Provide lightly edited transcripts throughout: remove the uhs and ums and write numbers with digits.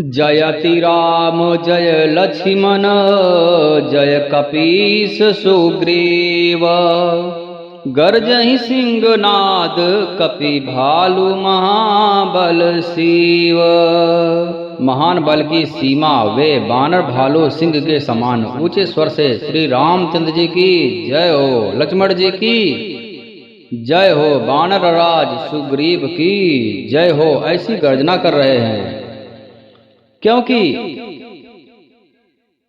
जयति राम जय लक्ष्मण जय कपीस सुग्रीव। गर्जहि सिंहनाद कपि भालु महाबल शिव। महान बल की सीमा वे बानर भालू सिंह के समान ऊंचे स्वर से श्री रामचंद्र जी की जय हो, लक्ष्मण जी की जय हो, बानर राज सुग्रीव की जय हो, ऐसी गर्जना कर रहे हैं। क्योंकि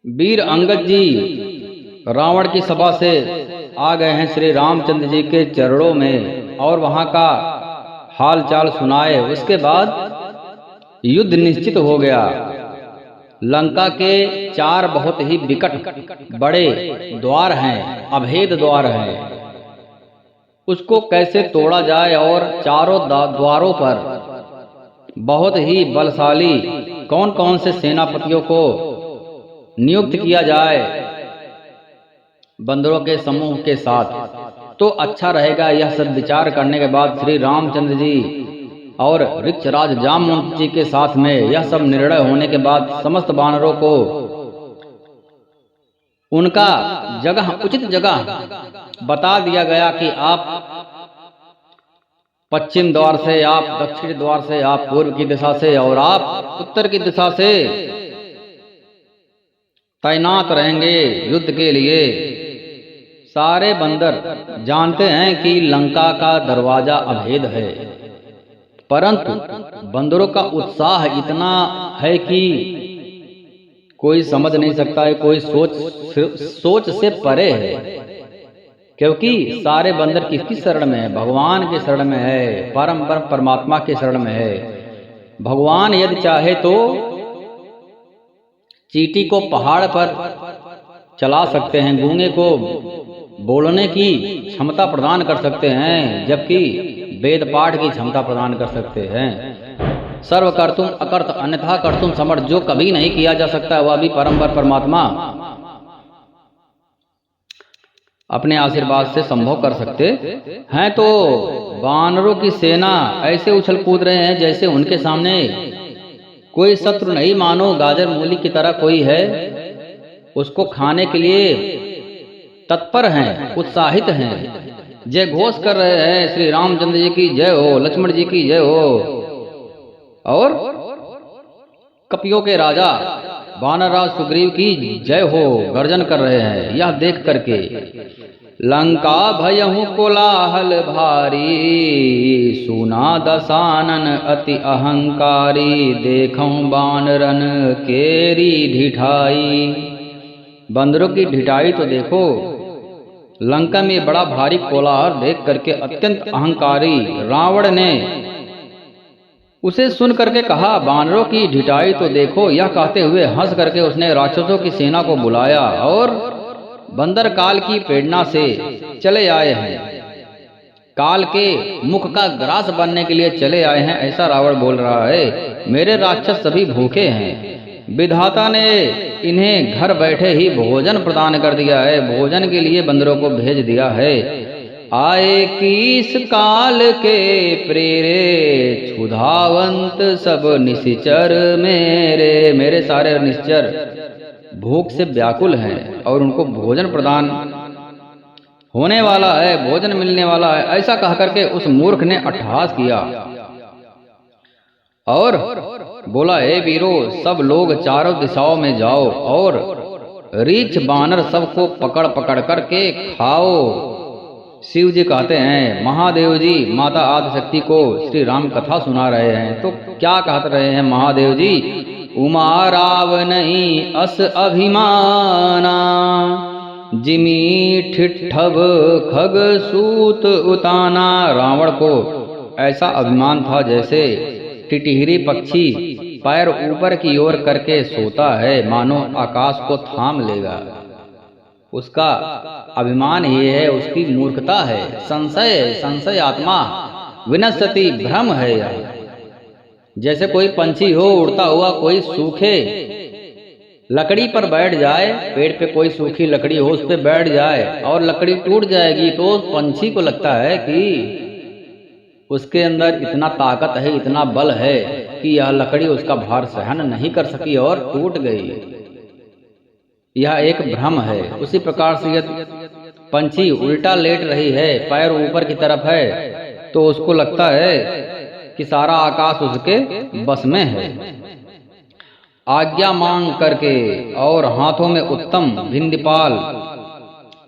वीर अंगद जी रावण की सभा से आ गए हैं श्री रामचंद्र जी के चरणों में और वहां का हाल चाल सुनाए। उसके बाद युद्ध निश्चित हो गया। लंका के 4 बहुत ही विकट बड़े द्वार हैं, अभेद द्वार हैं। उसको कैसे तोड़ा जाए और चारों द्वारों पर बहुत ही बलशाली कौन कौन से सेनापतियों को नियुक्त किया जाए बंदरों के समूह के साथ तो अच्छा रहेगा। यह सब विचार करने के बाद श्री रामचंद्र जी और ऋक्षराज जामवंत जी के साथ में यह सब निर्णय होने के बाद समस्त वानरों को उनका जगह, उचित जगह बता दिया गया कि आप पश्चिम द्वार से, आप दक्षिण द्वार से, आप पूर्व की दिशा से और आप उत्तर की दिशा से तैनात रहेंगे युद्ध के लिए। सारे बंदर जानते हैं कि लंका का दरवाजा अभेद है, परंतु बंदरों का उत्साह इतना है कि कोई समझ नहीं सकता है, कोई सोच से परे है। क्योंकि सारे बंदर किसकी शरण में है? भगवान के शरण में है, परमात्मा के शरण में है। भगवान यदि चाहे तो चींटी को पहाड़ पर चला सकते हैं, गूंगे को बोलने की क्षमता प्रदान कर सकते हैं, जबकि वेद पाठ की क्षमता प्रदान कर सकते हैं। सर्व कर्तुम अकर्त अन्यथा कर्तुम समर्थ, जो कभी नहीं किया जा सकता वह भी परमात्मा अपने आशीर्वाद से संभव कर सकते हैं। तो वानरों की सेना ऐसे उछल कूद रहे हैं जैसे उनके सामने कोई शत्रु नहीं, मानो गाजर मूली की तरह कोई है, उसको खाने के लिए तत्पर हैं, उत्साहित हैं, जय घोष कर रहे हैं श्री रामचंद्र जी की जय हो, लक्ष्मण जी की जय हो। और कपियों के राजा वानरराज सुग्रीव की जय हो गर्जन कर रहे हैं। यह देख करके लंका भयहु कोलाहल भारी, सुना दशानन अति अहंकारी, देखूं बानरन केरी ढिठाई। बंदरों की ढिठाई तो देखो, लंका में बड़ा भारी कोलाहल देख करके अत्यंत अहंकारी रावण ने उसे सुन करके कहा, बानरों की ढिठाई तो देखो। यह कहते हुए हंस करके उसने राक्षसों की सेना को बुलाया और बंदर काल की प्रेरणा से चले आए हैं, काल के मुख का ग्रास बनने के लिए चले आए हैं, ऐसा रावण बोल रहा है। मेरे राक्षस सभी भूखे हैं, विधाता ने इन्हें घर बैठे ही भोजन प्रदान कर दिया है, भोजन के लिए बंदरों को भेज दिया है। आए किस काल के प्रेरे, क्षुधावंत सब निश्चर मेरे। मेरे सारे निश्चर भूख से व्याकुल हैं और उनको भोजन प्रदान होने वाला है, भोजन मिलने वाला है, ऐसा कह करके उस मूर्ख ने अट्टहास किया और बोला, हे वीरों, सब लोग चारों दिशाओं में जाओ और रीछ बानर सबको पकड़ पकड़ करके खाओ। शिव जी कहते हैं, महादेव जी माता आदिशक्ति को श्री राम कथा सुना रहे हैं। तो क्या कहते रहे हैं महादेव जी? उमा राव नहीं अस अभिमाना, जिमी ठिठभ खग सूत उताना। रावण को ऐसा अभिमान था जैसे टिटहिरी पक्षी पैर ऊपर की ओर करके सोता है, मानो आकाश को थाम लेगा। उसका अभिमान ही है, उसकी मूर्खता है, संशय आत्मा विनश्यति, भ्रम है यह। जैसे कोई पंछी हो उड़ता हुआ, कोई सूखे लकड़ी पर बैठ जाए, पेड़ पे कोई सूखी लकड़ी हो उस पे बैठ जाए और लकड़ी टूट जाएगी तो उस पंछी को लगता है कि उसके अंदर इतना ताकत है, इतना बल है कि यह लकड़ी उसका भार सहन नहीं कर सकी और टूट गई। यह एक भ्रम है। उसी प्रकार से यदि पंछी उल्टा लेट रही है, पैर ऊपर की तरफ है, तो उसको लगता है कि सारा आकाश उसके बस में है। आज्ञा मांग करके और हाथों में उत्तम भिंदपाल,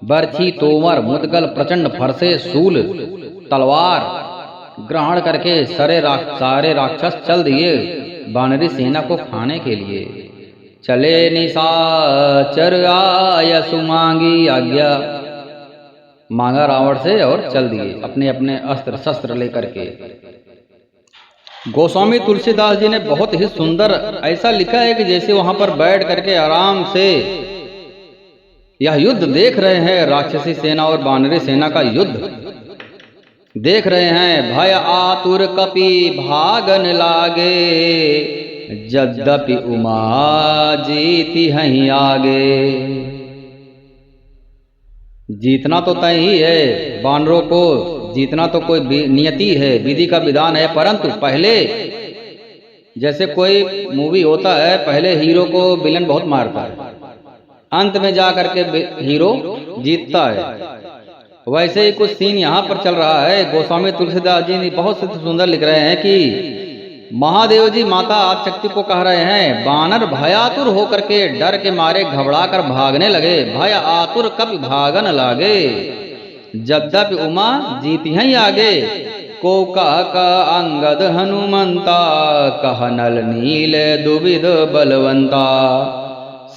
बर्छी, तोमर, मुदगल, प्रचंड फरसे, शूल, तलवार ग्रहण करके सारे राक्षस चल दिए वानरी सेना को खाने के लिए। चले निशाचर आय सुमांगी, आज्ञा मांगा रावण से और चल दिए अपने अपने अस्त्र शस्त्र लेकर के। गोस्वामी तुलसीदास जी ने बहुत ही सुंदर ऐसा लिखा है कि जैसे वहां पर बैठ करके आराम से यह युद्ध देख रहे हैं, राक्षसी सेना और वानरी सेना का युद्ध देख रहे हैं। भय आतुर कपि भागन लागे, यद्यपि उमा जीती हैं आगे। जीतना तो तय ही है, वानरों को जीतना तो कोई नियति है, विधि का विधान है, परंतु पहले जैसे कोई मूवी होता है, पहले हीरो को विलन बहुत मारता है, अंत में जा करके हीरो जीतता है। वैसे ही कुछ सीन यहाँ पर चल रहा है। गोस्वामी तुलसीदास जी बहुत सुंदर लिख रहे हैं कि महादेव जी माता आदिशक्ति को कह रहे हैं, बानर भयातुर होकर के डर के मारे घबरा कर भागने लगे। भय आतुर कब भागन लागे, यद्यपि उमा जीती हैं आगे। को कह अंगद हनुमंता, कह नल नील दुविध बलवंता।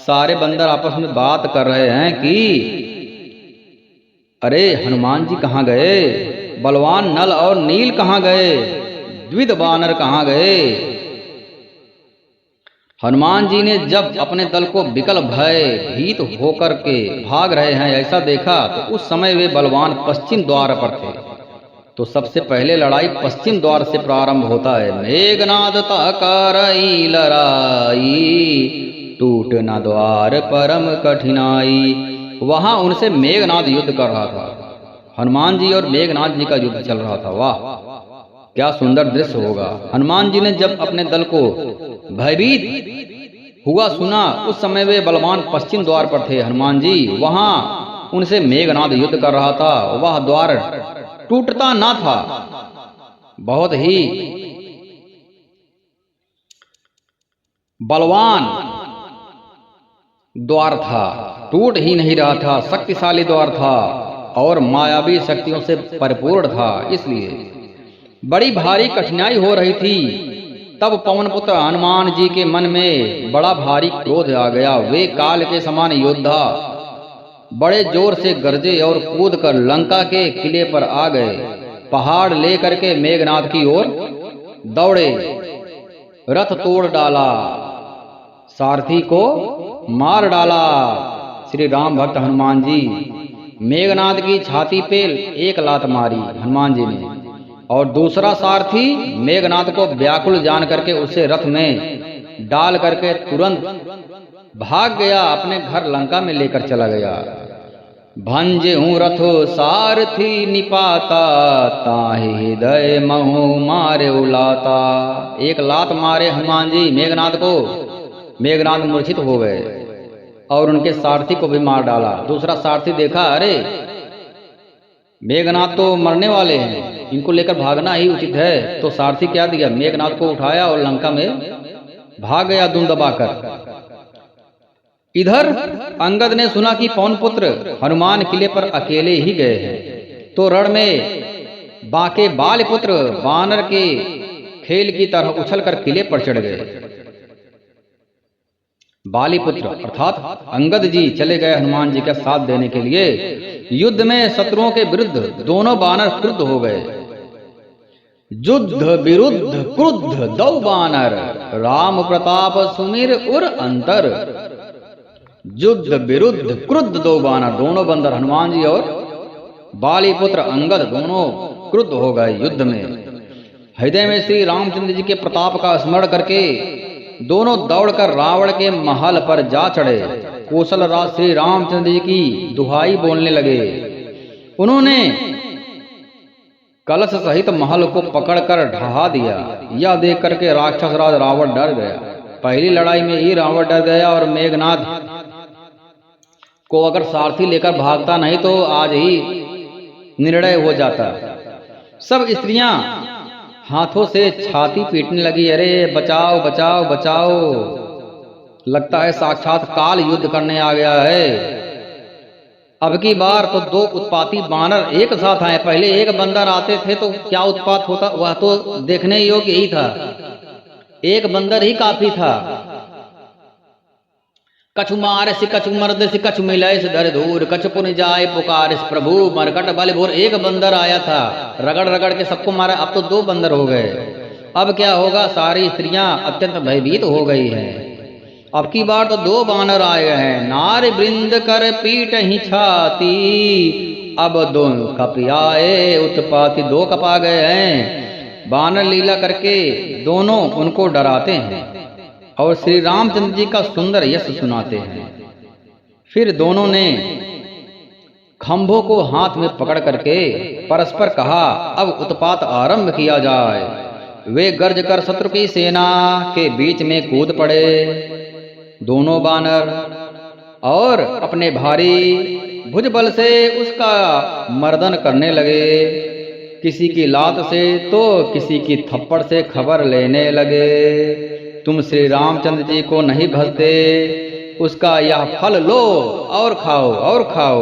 सारे बंदर आपस में बात कर रहे हैं कि अरे हनुमान जी कहाँ गए, बलवान नल और नील कहाँ गए, द्विध बानर कहाँ गए। हनुमान जी ने जब अपने दल को विकल भय भीत होकर के भाग रहे हैं ऐसा देखा, तो उस समय वे बलवान पश्चिम द्वार पर थे। तो सबसे पहले लड़ाई पश्चिम द्वार से प्रारंभ होता है। मेघनाद करई लड़ाई, टूट न द्वार परम कठिनाई। वहां उनसे मेघनाद युद्ध कर रहा था। हनुमान जी और मेघनाद जी का युद्ध चल रहा था। वाह क्या सुंदर दृश्य होगा। हनुमान जी ने जब अपने दल को भयभीत हुआ सुना, उस समय वे बलवान पश्चिम द्वार पर थे। हनुमान जी वहां उनसे मेघनाद युद्ध कर रहा था। वह द्वार टूटता ना था, बहुत ही बलवान द्वार था, टूट ही नहीं रहा था, शक्तिशाली द्वार था और मायावी शक्तियों से परिपूर्ण था। इसलिए बड़ी भारी कठिनाई हो रही थी। तब पवन पुत्र हनुमान जी के मन में बड़ा भारी क्रोध आ गया। वे काल के समान योद्धा बड़े जोर से गरजे और कूद कर लंका के किले पर आ गए। पहाड़ लेकर के मेघनाद की ओर दौड़े, रथ तोड़ डाला, सारथी को मार डाला। श्री राम भक्त हनुमान जी मेघनाद की छाती पे एक लात मारी हनुमान जी ने, और दूसरा सारथी मेघनाद को व्याकुल जान करके उसे रथ में डाल करके तुरंत भाग गया, अपने घर लंका में लेकर चला गया। भंजहूँ रथ सारथी निपाता, ताहि हृदय महु मारे उलाता। एक लात मारे हनुमान जी मेघनाद को, मेघनाद मूर्छित हो गए और उनके सारथी को भी मार डाला। दूसरा सारथी देखा, अरे मेघनाद तो मरने वाले हैं, इनको लेकर भागना ही उचित है। तो सारथी क्या दिया, मेघनाद को उठाया और लंका में भाग गया धुन दबाकर। इधर अंगद ने सुना कि पवन पुत्र हनुमान किले पर अकेले ही गए हैं, तो रण में बाके बाल पुत्र वानर के खेल की तरह उछलकर किले पर चढ़ गए। बाली पुत्र अर्थात अंगद जी चले गए हनुमान जी का साथ देने के लिए। युद्ध में शत्रुओं के विरुद्ध दोनों बानर क्रुद्ध हो गए। युद्ध विरुद्ध क्रुद्ध दो बानर, राम प्रताप सुमिर उर अंतर। युद्ध विरुद्ध क्रुद्ध दो बानर, दोनों बंदर हनुमान जी और बाली पुत्र अंगद दोनों क्रुद्ध हो गए युद्ध में। हृदय में श्री रामचंद्र जी के प्रताप का स्मरण करके दोनों दौड़कर रावण के महल पर जा चढ़े। कौशल राज श्री रामचंद्र जी की दुहाई बोलने लगे। उन्होंने कलश सहित महल को पकड़कर ढहा दिया। यह देख करके राक्षस राज रावण डर गया। पहली लड़ाई में ही रावण डर गया और मेघनाद को अगर सारथी लेकर भागता नहीं तो आज ही निर्णय हो जाता। सब स्त्रियां हाथों से छाती पीटने लगी, अरे बचाओ बचाओ बचाओ, लगता है साक्षात काल युद्ध करने आ गया है। अब की बार तो दो उत्पाती बानर एक साथ आए। पहले एक बंदर आते थे तो क्या उत्पात होता, वह तो देखने योग्य ही था। एक बंदर ही काफी था। कछु मार से कछु मर्द से कछु मिलय से धर धूर, कछु पुन जाए पुकार प्रभु मरकट बल भोर। एक बंदर आया था, रगड़ रगड़ के सबको मारा। अब तो दो बंदर हो गए। अब क्या होगा? सारी स्त्रियां अत्यंत भयभीत हो गई हैं। अब की बार तो दो बानर आए हैं। नारी वृंद कर पीट ही छाती, अब दो कपियाए उत्पाती। दो कपा गए हैं। बानर लीला करके दोनों उनको डराते हैं और श्री रामचंद्र जी का सुंदर यश सुनाते हैं। फिर दोनों ने खंभों को हाथ में पकड़ करके परस्पर कहा, अब उत्पात आरंभ किया जाए। वे गर्ज कर शत्रु की सेना के बीच में कूद पड़े दोनों बानर और अपने भारी भुजबल से उसका मर्दन करने लगे। किसी की लात से तो किसी की थप्पड़ से खबर लेने लगे। तुम श्री रामचंद्र जी को नहीं भजते, उसका यह फल लो और खाओ और खाओ।